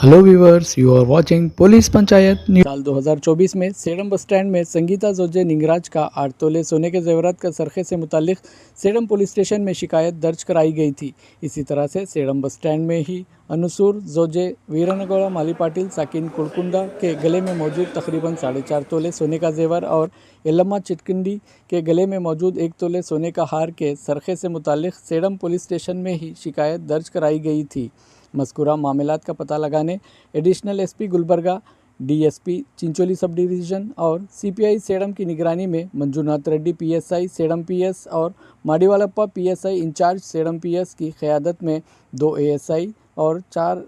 Hello viewers, you are watching police panchayat news. साल 2024 में sedum bus stand में Sangeeta Jose Ningraj का 8 तोले सोने के जेवरात का सरखे से मुतालिक सेडम पुलिस स्टेशन में शिकायत दर्ज कराई गई थी। इसी तरह से सेडम बस स्टैंड में ही अनुसूर जोजे वीरनगौड़ा माली पाटिल साकिन कुड़कुंडा के गले में मौजूद तकरीबन 4.5 तोले सोने का जेवर और यल्लम्मा चिटकंडी के गले में मौजूद 1 तोले सोने का हार के सरखे से मुतालिक सेडम पुलिस स्टेशन में ही शिकायत दर्ज कराई गई थी। मज़कूरा मामलात का पता लगाने additional SP Gulbarga, DSP Chincholi sub division और सीपीआई सेडम की निगरानी में Manjunath Reddy PSI sedum PS और माडीवालप्पा पीएसआई इंचार्ज सेडम पीएस की क़यादत में 2 एएसआई और 4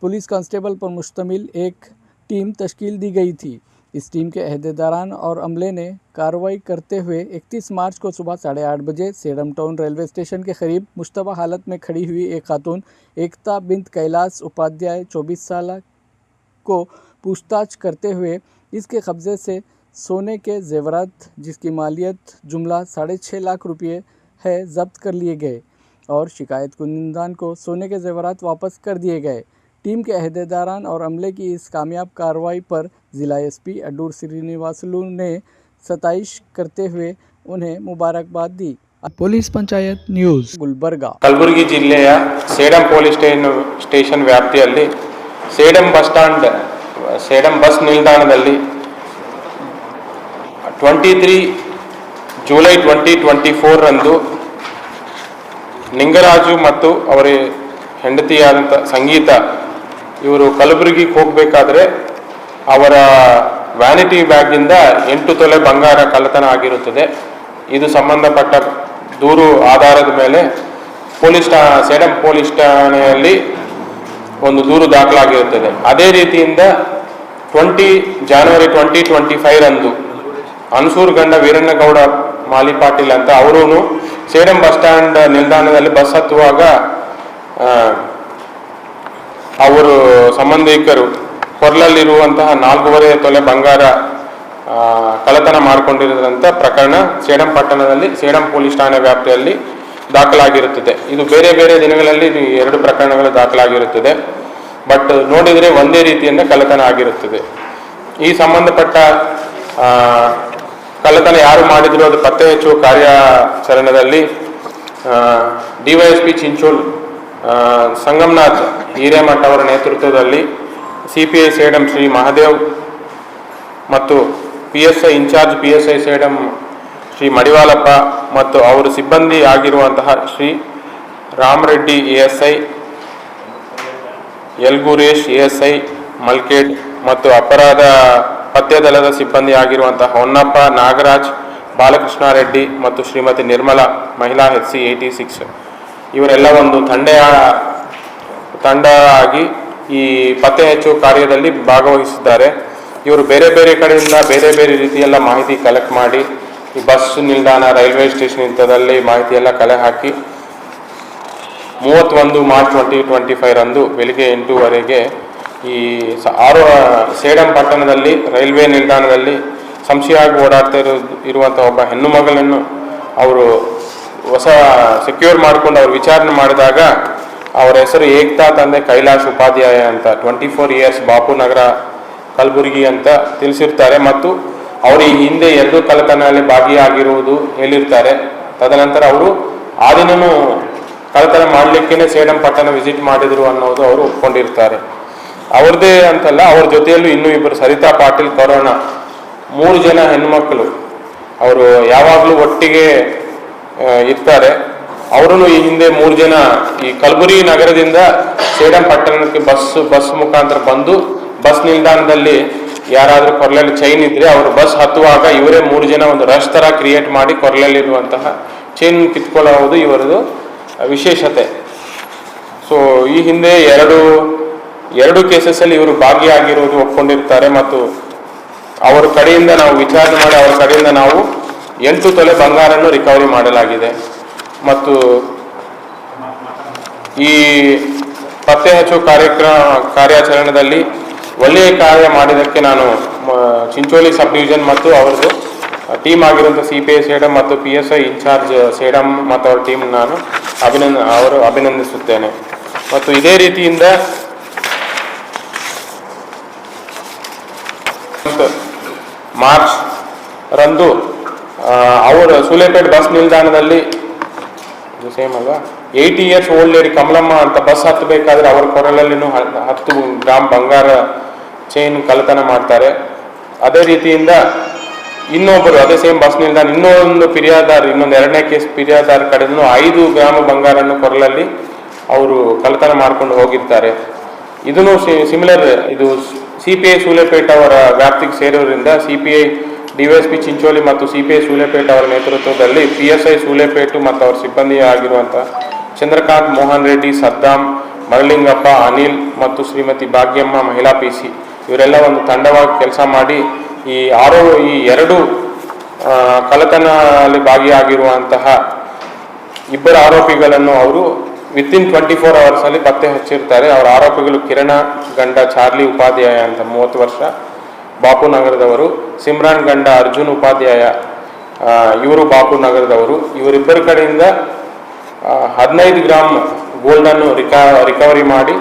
पुलिस कांस्टेबल पर मुश्तमिल एक टीम तश्कील दी गई थी। इस टीम के अहदेदारान और अमले ने कार्रवाई करते हुए 31 मार्च को सुबह 8:30 बजे सेडम टाउन रेलवे स्टेशन के करीब मुश्तबा हालत में खड़ी हुई एक खातून एकता बिंत कैलाश उपाध्याय 24 साल को पूछताछ करते हुए इसके कब्ज़े से सोने के जेवरात जिसकी मालियत जुमला 6.5 लाख रुपये है ज़ब्त कर लिए गए और शिकायत कुनिंदान को सोने के जेवरात वापस कर दिए गए। टीम के अहदेदारान और अमले की इस कामयाब कार्रवाई पर ज़िला एसपी अडूर श्रीनिवासलू ने सताइश करते हुए उन्हें मुबारकबाद दी। Police panchayat news Gulbarga. ಕಲಬುರಗಿ ಜಿಲ್ಲೆಯ ಸೇಡಂ ಪೊಲೀಸ್ ಸ್ಟೇಷನ್ ವ್ಯಾಪ್ತಿಯಲ್ಲಿ Sedam bus stand Sedam bus ನಿಲ್ದಾಣದಲ್ಲಿ 23 ಜುಲೈ 2024 ರಂದು ನಿಂಗರಾಜು ಮತ್ತು ಅವರ ಹೆಂಡತಿಯಾದಂಥ ಸಂಗೀತ ಇವರು ಕಲಬುರಗಿಗೆ ಹೋಗಬೇಕಾದ್ರೆ ಅವರ ವ್ಯಾನಿಟಿ ಬ್ಯಾಗಿಂದ 8 ತೊಲೆ ಬಂಗಾರ ಕಳ್ಳತನ ಆಗಿರುತ್ತದೆ. ಇದು ಸಂಬಂಧಪಟ್ಟ ದೂರು ಆಧಾರದ ಮೇಲೆ ಸೇಡಂ ಪೊಲೀಸ್ ಠಾಣೆಯಲ್ಲಿ ಒಂದು ದೂರು ದಾಖಲಾಗಿರುತ್ತದೆ. ಅದೇ ರೀತಿಯಿಂದ 20 ಜನವರಿ 2025 ರಂದು ಅನ್ಸೂರ್ ಗಂಡ ವೀರಣ್ಣಗೌಡ ಮಾಲಿ ಪಾಟೀಲ್ ಅಂತ ಅವರು ಸೇಡಂ ಬಸ್ ಸ್ಟ್ಯಾಂಡ್ ನಿಲ್ದಾಣದಲ್ಲಿ ಬಸ್ ಹತ್ತುವಾಗ ಅವರು ಸಂಬಂಧಿಕರು ಕೊರ್ಲಲ್ಲಿರುವಂತಹ 4.5 ತೊಲೆ ಬಂಗಾರ ಕಳ್ಳತನ ಮಾಡಿಕೊಂಡಿರುವಂಥ ಪ್ರಕರಣ ಸೇಡಂ ಪಟ್ಟಣದಲ್ಲಿ ಸೇಡಂ ಪೊಲೀಸ್ ಠಾಣೆ ವ್ಯಾಪ್ತಿಯಲ್ಲಿ ದಾಖಲಾಗಿರುತ್ತದೆ. ಇದು ಬೇರೆ ಬೇರೆ ದಿನಗಳಲ್ಲಿ 2 ಪ್ರಕರಣಗಳು ದಾಖಲಾಗಿರುತ್ತದೆ. ಬಟ್ ನೋಡಿದರೆ ಒಂದೇ ರೀತಿಯಿಂದ ಕಳ್ಳತನ ಆಗಿರುತ್ತದೆ. ಈ ಸಂಬಂಧಪಟ್ಟ ಕಳ್ಳತನ ಯಾರು ಮಾಡಿದ್ರು ಅದು ಪತ್ತೆ ಹಚ್ಚುವ ಕಾರ್ಯಾಚರಣೆಯಲ್ಲಿ ಡಿವೈಎಸ್ಪಿ ಚಿಂಚೋಲ್ ಸಂಗಮನಾಥ್ ಹಿರೇಮಠ ಅವರ ನೇತೃತ್ವದಲ್ಲಿ ಸಿಪಿಐ ಸೇಡಂ ಶ್ರೀ ಮಹಾದೇವ್ ಮತ್ತು PSI incharge PSI Sedam Shri Madivalappa ಮತ್ತು ಅವರ ಸಿಬ್ಬಂದಿ ಆಗಿರುವಂತಹ ಶ್ರೀ ರಾಮರೆಡ್ಡಿ ಎಎಸ್ಐ, ಯಲ್ಗುರೇಶ್ ಎಎಸ್ಐ ಮಲ್ಕೇಡ್ ಮತ್ತು ಅಪರಾಧ ಪತ್ತೆ ದಳದ ಸಿಬ್ಬಂದಿ ಆಗಿರುವಂತಹ ಹೊನ್ನಪ್ಪ, ನಾಗರಾಜ್, ಬಾಲಕೃಷ್ಣಾರೆಡ್ಡಿ ಮತ್ತು ಶ್ರೀಮತಿ ನಿರ್ಮಲಾ ಮಹಿಳಾ HC 86 ಇವರೆಲ್ಲ ಒಂದು ತಂಡ ಆಗಿ ಈ ಪತ್ತೆ ಹಚ್ಚುವ ಕಾರ್ಯದಲ್ಲಿ ಭಾಗವಹಿಸಿದ್ದಾರೆ. ಇವರು ಬೇರೆ ಬೇರೆ ಕಡೆಯಿಂದ ಬೇರೆ ಬೇರೆ ರೀತಿಯೆಲ್ಲ ಮಾಹಿತಿ ಕಲೆಕ್ಟ್ ಮಾಡಿ ಈ ಬಸ್ ನಿಲ್ದಾಣ, ರೈಲ್ವೆ ಸ್ಟೇಷನ್ ಇಂಥದ್ದಲ್ಲಿ ಮಾಹಿತಿಯೆಲ್ಲ ಕಲೆ ಹಾಕಿ 31 ಮಾರ್ಚ್ 2025 ರಂದು ಬೆಳಿಗ್ಗೆ 8:00 ಈ ಸೇಡಂ ಪಟ್ಟಣದಲ್ಲಿ ರೈಲ್ವೆ ನಿಲ್ದಾಣದಲ್ಲಿ ಸಂಶಯವಾಗಿ ಓಡಾಡ್ತಾ ಇರುವಂಥ ಒಬ್ಬ ಹೆಣ್ಣು ಮಗಳನ್ನು ಅವರು ಸೆಕ್ಯೂರ್ ಮಾಡಿಕೊಂಡು ಅವ್ರು ವಿಚಾರಣೆ ಮಾಡಿದಾಗ ಅವರ ಹೆಸರು ಏಕ್ತಾ, ತಂದೆ ಕೈಲಾಶ್ ಉಪಾಧ್ಯಾಯ ಅಂತ, 24 ಇಯರ್ಸ್, ಬಾಪುನಗರ, ಕಲಬುರಗಿ ಅಂತ ತಿಳಿಸಿರ್ತಾರೆ. ಮತ್ತು ಅವರು ಈ ಹಿಂದೆ 2 ಕಳ್ಳತನದಲ್ಲಿ ಭಾಗಿಯಾಗಿರುವುದು ಹೇಳಿರ್ತಾರೆ. ತದನಂತರ ಅವರು ಆ ದಿನನೂ ಕಳ್ಳತನ ಮಾಡಲಿಕ್ಕೇ ಸೇಡಂ ಪಟ್ಟಣ ವಿಸಿಟ್ ಮಾಡಿದ್ರು ಅನ್ನೋದು ಅವರು ಒಪ್ಕೊಂಡಿರ್ತಾರೆ. ಅವ್ರದ್ದೇ ಅಂತಲ್ಲ, ಅವ್ರ ಜೊತೆಯಲ್ಲೂ ಇನ್ನೂ ಇಬ್ಬರು ಸರಿತಾ ಪಾಟೀಲ್, ಕೊರೋನಾ, 3 ಜನ ಹೆಣ್ಮಕ್ಳು ಅವರು ಯಾವಾಗಲೂ ಒಟ್ಟಿಗೆ ಇರ್ತಾರೆ. ಅವರು ಈ ಹಿಂದೆ 3 ಜನ ಈ ಕಲಬುರಗಿ ನಗರದಿಂದ ಸೇಡಂ ಪಟ್ಟಣಕ್ಕೆ ಬಸ್ ಮುಖಾಂತರ ಬಂದು ಬಸ್ ನಿಲ್ದಾಣದಲ್ಲಿ ಯಾರಾದರೂ ಕೊರಲಲ್ಲಿ ಚೈನ್ ಇದ್ರೆ ಅವರು ಬಸ್ ಹತ್ತುವಾಗ ಇವರೇ 3 ಜನ ಒಂದು ರಶ್ ಥರ ಕ್ರಿಯೇಟ್ ಮಾಡಿ ಕೊರಲಲ್ಲಿರುವಂತಹ ಚೈನ್ ಕಿತ್ಕೊಳ್ಳೋದು ಇವರದು ವಿಶೇಷತೆ. ಸೊ ಈ ಹಿಂದೆ ಎರಡು ಕೇಸಸ್ಸಲ್ಲಿ ಇವರು ಭಾಗಿಯಾಗಿರುವುದು ಒಪ್ಕೊಂಡಿರ್ತಾರೆ. ಮತ್ತು ಅವರ ಕಡೆಯಿಂದ ನಾವು ವಿಚಾರಣೆ ಮಾಡಿ ಅವರ ಕಡೆಯಿಂದ ನಾವು 8 ತೊಲೆ ಬಂಗಾರನ್ನು ರಿಕವರಿ ಮಾಡಲಾಗಿದೆ. ಮತ್ತು ಈ ಪತ್ತೆ ಹಚ್ಚುವ ಕಾರ್ಯಾಚರಣೆಯಲ್ಲಿ ಒಳ್ಳೆಯ ಕಾರ್ಯ ಮಾಡಿದ್ದಕ್ಕೆ ನಾನು ಚಿಂಚೋಲಿ ಸಬ್ ಡಿವಿಷನ್ ಮತ್ತು ಅವರದ್ದು ಟೀಮ್ ಆಗಿರುವಂಥ ಸಿಪಿಐ ಸೇಡಂ ಮತ್ತು PSI ಇನ್ಚಾರ್ಜ್ ಸೇಡಂ ಮತ್ತು ಅವರ ಟೀಮ್ ನಾನು ಅಭಿನಂದಿಸುತ್ತೇನೆ. ಮತ್ತು ಇದೇ ರೀತಿಯಿಂದ ಮಾರ್ಚ್ ರಂದು ಅವರು ಸೂಲೆಪೇಟ್ ಬಸ್ ನಿಲ್ದಾಣದಲ್ಲಿ ಸೇಮ್ ಅಲ್ವಾ 80 years ಓಲ್ಡ್ ಲೇಡಿ ಕಮಲಮ್ಮ ಅಂತ ಬಸ್ ಹತ್ತಬೇಕಾದ್ರೆ ಅವರ ಕೊರಳಲ್ಲಿನೂ 10 ಗ್ರಾಮ್ ಬಂಗಾರ ಚೈನ್ ಕಳ್ಳತನ ಮಾಡ್ತಾರೆ. ಅದೇ ರೀತಿಯಿಂದ ಇನ್ನೊಬ್ಬರು ಅದೇ ಸೇಮ್ ಬಸ್ ನಿಲ್ದಾಣ ಇನ್ನೊಂದು ಎರಡನೇ ಕೇಸ್ ಫಿರ್ಯಾದಾರ್ ಕಡೆನೂ 5 ಗ್ರಾಮ್ ಬಂಗಾರನ್ನು ಕೊರಳಲ್ಲಿ ಅವರು ಕಳ್ಳತನ ಮಾಡ್ಕೊಂಡು ಹೋಗಿರ್ತಾರೆ. ಇದನ್ನು ಸಿಮಿಲರ್ ಇದು CPI ಸೂಲೆಪೇಟ್ ಅವರ ವ್ಯಾಪ್ತಿಗೆ ಸೇರೋದ್ರಿಂದ CPI DYSP ಚಿಂಚೋಳಿ ಮತ್ತು CPI ಸೂಲೆಪೇಟ್ ಅವರ ನೇತೃತ್ವದಲ್ಲಿ PSI ಸೂಲೆಪೇಟು ಮತ್ತು ಅವರ ಸಿಬ್ಬಂದಿ ಆಗಿರುವಂಥ ಚಂದ್ರಕಾಂತ್, ಮೋಹನ್ ರೆಡ್ಡಿ, ಸದ್ದಾಂ, ಮರಳಿಂಗಪ್ಪ, ಅನಿಲ್ ಮತ್ತು ಶ್ರೀಮತಿ ಭಾಗ್ಯಮ್ಮ ಮಹಿಳಾ PC ಇವರೆಲ್ಲ ಒಂದು ತಂಡವಾಗಿ ಕೆಲಸ ಮಾಡಿ ಈ ಎರಡು ಕಳ್ಳತನದಲ್ಲಿ ಭಾಗಿಯಾಗಿರುವಂತಹ ಇಬ್ಬರು ಆರೋಪಿಗಳನ್ನು ಅವರು ವಿತಿನ್ 24 hours ಅಲ್ಲಿ ಪತ್ತೆ ಹಚ್ಚಿರ್ತಾರೆ. ಅವರ ಆರೋಪಿಗಳು ಕಿರಣ ಗಂಡ ಚಾರ್ಲಿ ಉಪಾಧ್ಯಾಯ ಅಂತ 30 ವರ್ಷ ಬಾಪುನಗರದವರು, ಸಿಮ್ರಾನ್ ಗಂಡ ಅರ್ಜುನ್ ಉಪಾಧ್ಯಾಯ ಇವರು ಬಾಪುನಗರದವರು. ಇವರಿಬ್ಬರ ಕಡೆಯಿಂದ 15 ಗ್ರಾಮ್ ಗೋಲ್ಡನ್ನು ರಿಕವರಿ ಮಾಡಿ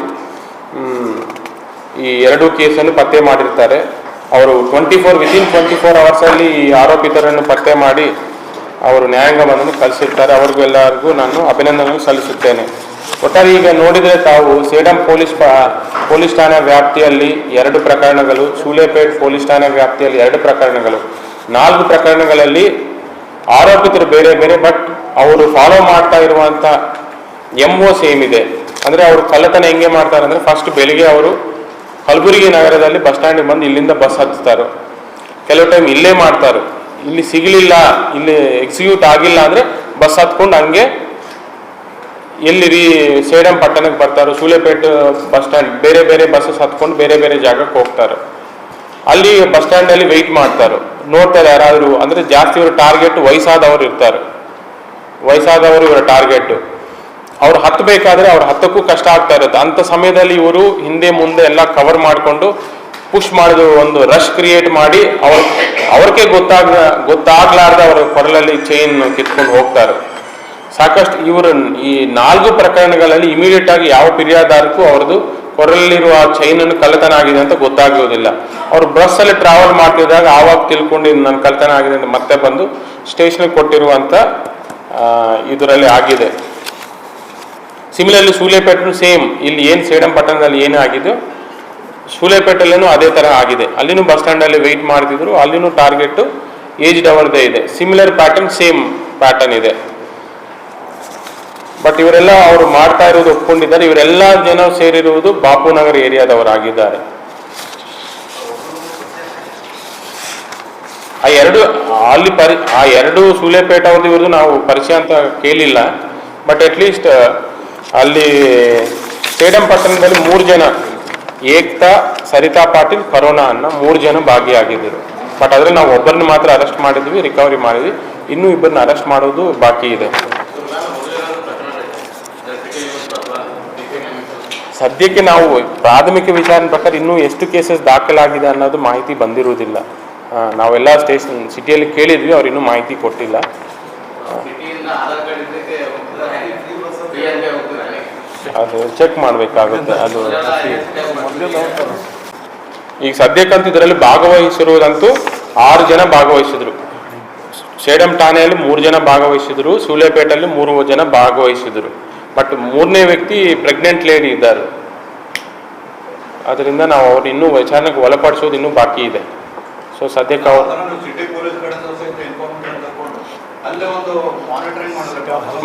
ಈ ಎರಡು ಕೇಸನ್ನು ಪತ್ತೆ ಮಾಡಿರ್ತಾರೆ. ಅವರು ವಿತಿನ್ 24 hours ಅಲ್ಲಿ ಈ ಆರೋಪಿತರನ್ನು ಪತ್ತೆ ಮಾಡಿ ಅವರು ನ್ಯಾಯಾಂಗ ಬಂಧನ ಕಳಿಸಿರ್ತಾರೆ. ಅವ್ರಿಗೆಲ್ಲರಿಗೂ ನಾನು ಅಭಿನಂದನೆ ಸಲ್ಲಿಸುತ್ತೇನೆ. ಒಟ್ಟಾರೆ ಈಗ ನೋಡಿದರೆ ತಾವು ಸೇಡಂ ಪೊಲೀಸ್ ಠಾಣೆ ವ್ಯಾಪ್ತಿಯಲ್ಲಿ 2 ಪ್ರಕರಣಗಳು, ಸೂಲೆಪೇಟ್ ಪೊಲೀಸ್ ಠಾಣೆ ವ್ಯಾಪ್ತಿಯಲ್ಲಿ 2 ಪ್ರಕರಣಗಳು, 4 ಪ್ರಕರಣಗಳಲ್ಲಿ ಆರೋಪಿತರು ಬೇರೆ ಬೇರೆ, ಬಟ್ ಅವರು ಫಾಲೋ ಮಾಡ್ತಾ ಇರುವಂಥ MO ಸೇಮ್ ಇದೆ. ಅಂದರೆ ಅವರು ಕಳ್ಳತನ ಹೆಂಗೆ ಮಾಡ್ತಾರೆ ಅಂದರೆ ಫಸ್ಟ್ ಬೆಳಿಗ್ಗೆ ಅವರು ಕಲಬುರಗಿ ನಗರದಲ್ಲಿ ಬಸ್ ಸ್ಟ್ಯಾಂಡಿಗೆ ಬಂದು ಇಲ್ಲಿಂದ ಬಸ್ ಹಚ್ತಾರೆ. ಕೆಲವು ಟೈಮ್ ಇಲ್ಲೇ ಮಾಡ್ತಾರೆ. ಇಲ್ಲಿ ಸಿಗಲಿಲ್ಲ, ಇಲ್ಲಿ ಎಕ್ಸಿಕ್ಯೂಟ್ ಆಗಿಲ್ಲ ಅಂದರೆ ಬಸ್ ಹತ್ಕೊಂಡು ಹಂಗೆ ಎಲ್ಲಿ ಸೇಡಂ ಪಟ್ಟಣಕ್ಕೆ ಬರ್ತಾರೆ. ಸೂಲೆಪೇಟ್ ಬಸ್ ಸ್ಟ್ಯಾಂಡ್ ಬೇರೆ ಬೇರೆ ಬಸ್ಸಸ್ ಹತ್ಕೊಂಡು ಬೇರೆ ಬೇರೆ ಜಾಗಕ್ಕೆ ಹೋಗ್ತಾರೆ. ಅಲ್ಲಿ ಬಸ್ ಸ್ಟ್ಯಾಂಡಲ್ಲಿ ವೆಯ್ಟ್ ಮಾಡ್ತಾರೆ, ನೋಡ್ತಾರೆ ಯಾರಾದರೂ ಅಂದರೆ ಜಾಸ್ತಿ ಇವರು ಟಾರ್ಗೆಟ್ ವಯಸ್ಸಾದವರು ಇರ್ತಾರೆ. ವಯಸ್ಸಾದವರು ಇವರ ಟಾರ್ಗೆಟ್. ಅವ್ರು ಹತ್ತಬೇಕಾದ್ರೆ ಅವ್ರು ಹತ್ತಕ್ಕೂ ಕಷ್ಟ ಆಗ್ತಾ ಇರುತ್ತೆ. ಅಂಥ ಸಮಯದಲ್ಲಿ ಇವರು ಹಿಂದೆ ಮುಂದೆ ಎಲ್ಲ ಕವರ್ ಮಾಡಿಕೊಂಡು ಪುಷ್ ಮಾಡಿದ ಒಂದು ರಶ್ ಕ್ರಿಯೇಟ್ ಮಾಡಿ ಅವ್ರಿಗೆ ಗೊತ್ತಾಗ್ಲಾರ್ದೆ ಅವರ ಕೊರಳಲ್ಲಿ ಚೈನ್ ಕಿತ್ಕೊಂಡು ಹೋಗ್ತಾರೆ. ಸಾಕಷ್ಟು ಇವರು ಈ 4 ಪ್ರಕರಣಗಳಲ್ಲಿ ಇಮಿಡಿಯೇಟ್ ಆಗಿ ಯಾವ ಫಿರ್ಯಾದಾರಕ್ಕೂ ಅವ್ರದ್ದು ಕೊರಳಲ್ಲಿರುವ ಚೈನನ್ನು ಕಳ್ಳತನ ಆಗಿದೆ ಅಂತ ಗೊತ್ತಾಗೋದಿಲ್ಲ. ಅವರು ಬಸ್ಸಲ್ಲಿ ಟ್ರಾವೆಲ್ ಮಾಡ್ತಿದ್ದಾಗ ಆವಾಗ ತಿಳ್ಕೊಂಡು ನನ್ನ ಕಳ್ಳತನ ಆಗಿದೆ ಅಂತ ಮತ್ತೆ ಬಂದು ಸ್ಟೇಷನ್ಗೆ ಕೊಟ್ಟಿರುವಂಥ ಇದರಲ್ಲಿ ಆಗಿದೆ. ಸಿಮಿಲರ್ಲಿ ಸೂಲೆಪೇಟು ಸೇಮ್, ಇಲ್ಲಿ ಏನು ಸೇಡಂ ಪಟ್ಟಣದಲ್ಲಿ ಏನು ಆಗಿದ್ದು ಸೂಲೆಪೇಟಲ್ಲೂ ಅದೇ ಥರ ಆಗಿದೆ. ಅಲ್ಲಿನೂ ಬಸ್ ಸ್ಟ್ಯಾಂಡಲ್ಲಿ ವೆಯ್ಟ್ ಮಾಡ್ತಿದ್ರು, ಅಲ್ಲಿನೂ ಟಾರ್ಗೆಟ್ ಏಜ್ಡ್ ಅವರದೇ ಇದೆ. ಸಿಮಿಲರ್ ಪ್ಯಾಟರ್ನ್, ಸೇಮ್ ಪ್ಯಾಟರ್ನ್ ಇದೆ. ಬಟ್ ಇವರೆಲ್ಲ ಅವರು ಮಾಡ್ತಾ ಇರೋದು ಒಪ್ಕೊಂಡಿದ್ದಾರೆ. ಇವರೆಲ್ಲ ಜನ ಸೇರಿರುವುದು ಬಾಪುನಗರ ಏರಿಯಾದವರಾಗಿದ್ದಾರೆ. ಆ ಎರಡು ಸೂಲೆಪೇಟ್ ಅವ್ರದ್ದು ಇವ್ರದ್ದು ನಾವು ಪರಿಚಯ ಅಂತ ಕೇಳಿಲ್ಲ. ಬಟ್ ಅಟ್ಲೀಸ್ಟ್ ಅಲ್ಲಿ ಸೇಡಂ ಪಟ್ಟಣದಲ್ಲಿ 3 ಜನ, ಏಕ್ತಾ, ಸರಿತಾ ಪಾಟೀಲ್, ಕರೋನಾ ಅನ್ನೋ 3 ಜನ ಭಾಗಿಯಾಗಿದ್ದರು. ಬಟ್ ಅದ್ರಲ್ಲಿ ನಾವು ಒಬ್ಬರನ್ನ ಮಾತ್ರ ಅರೆಸ್ಟ್ ಮಾಡಿದ್ವಿ, ರಿಕವರಿ ಮಾಡಿದ್ವಿ. ಇನ್ನೂ ಇಬ್ಬರನ್ನ ಅರೆಸ್ಟ್ ಮಾಡೋದು ಬಾಕಿ ಇದೆ. ಸದ್ಯಕ್ಕೆ ನಾವು ಪ್ರಾಥಮಿಕ ವಿಚಾರಣೆ ಪ್ರಕಾರ ಇನ್ನೂ ಎಷ್ಟು ಕೇಸಸ್ ದಾಖಲಾಗಿದೆ ಅನ್ನೋದು ಮಾಹಿತಿ ಬಂದಿರುವುದಿಲ್ಲ. ನಾವೆಲ್ಲ ಸಿಟಿಯಲ್ಲಿ ಕೇಳಿದ್ವಿ, ಅವ್ರು ಇನ್ನೂ ಮಾಹಿತಿ ಕೊಟ್ಟಿಲ್ಲ. ಅದು ಚೆಕ್ ಮಾಡಬೇಕಾಗುತ್ತೆ. ಅದು ಈಗ ಸದ್ಯಕ್ಕಂತೂ ಇದರಲ್ಲಿ ಭಾಗವಹಿಸಿರುವುದಂತೂ 6 ಜನ ಭಾಗವಹಿಸಿದ್ರು. ಸೇಡಂ ಠಾಣೆಯಲ್ಲಿ 3 ಜನ ಭಾಗವಹಿಸಿದ್ರು, ಸೂಲೆಪೇಟಲ್ಲಿ 3 ಜನ ಭಾಗವಹಿಸಿದ್ರು. ಬಟ್ 3ನೇ ವ್ಯಕ್ತಿ ಪ್ರೆಗ್ನೆಂಟ್ ಲೇಡಿ ಇದ್ದಾರೆ. ಅದರಿಂದ ನಾವು ಅವ್ರು ಇನ್ನೂ ವಿಚಾರಣೆಗೆ ಒಳಪಡಿಸೋದು ಇನ್ನೂ ಬಾಕಿ ಇದೆ. ಸೊ ಸದ್ಯಕ್ಕೆ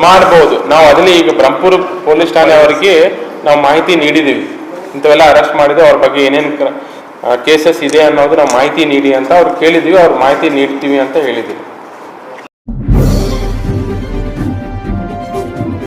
ಮಾಡ್ಬೋದು. ನಾವು ಅದನ್ನೇ ಈಗ ಬ್ರಹ್ಮಪುರ ಪೊಲೀಸ್ ಠಾಣೆ ಅವರಿಗೆ ನಾವು ಮಾಹಿತಿ ನೀಡಿದ್ದೀವಿ. ಇಂಥವೆಲ್ಲ ಅರೆಸ್ಟ್ ಮಾಡಿದ್ರೆ ಅವ್ರ ಬಗ್ಗೆ ಏನೇನು ಕೇಸಸ್ ಇದೆ ಅನ್ನೋದು ನಾವು ಮಾಹಿತಿ ನೀಡಿ ಅಂತ ಅವ್ರು ಕೇಳಿದ್ದೀವಿ. ಅವ್ರು ಮಾಹಿತಿ ನೀಡ್ತೀವಿ ಅಂತ ಹೇಳಿದ್ದೀವಿ.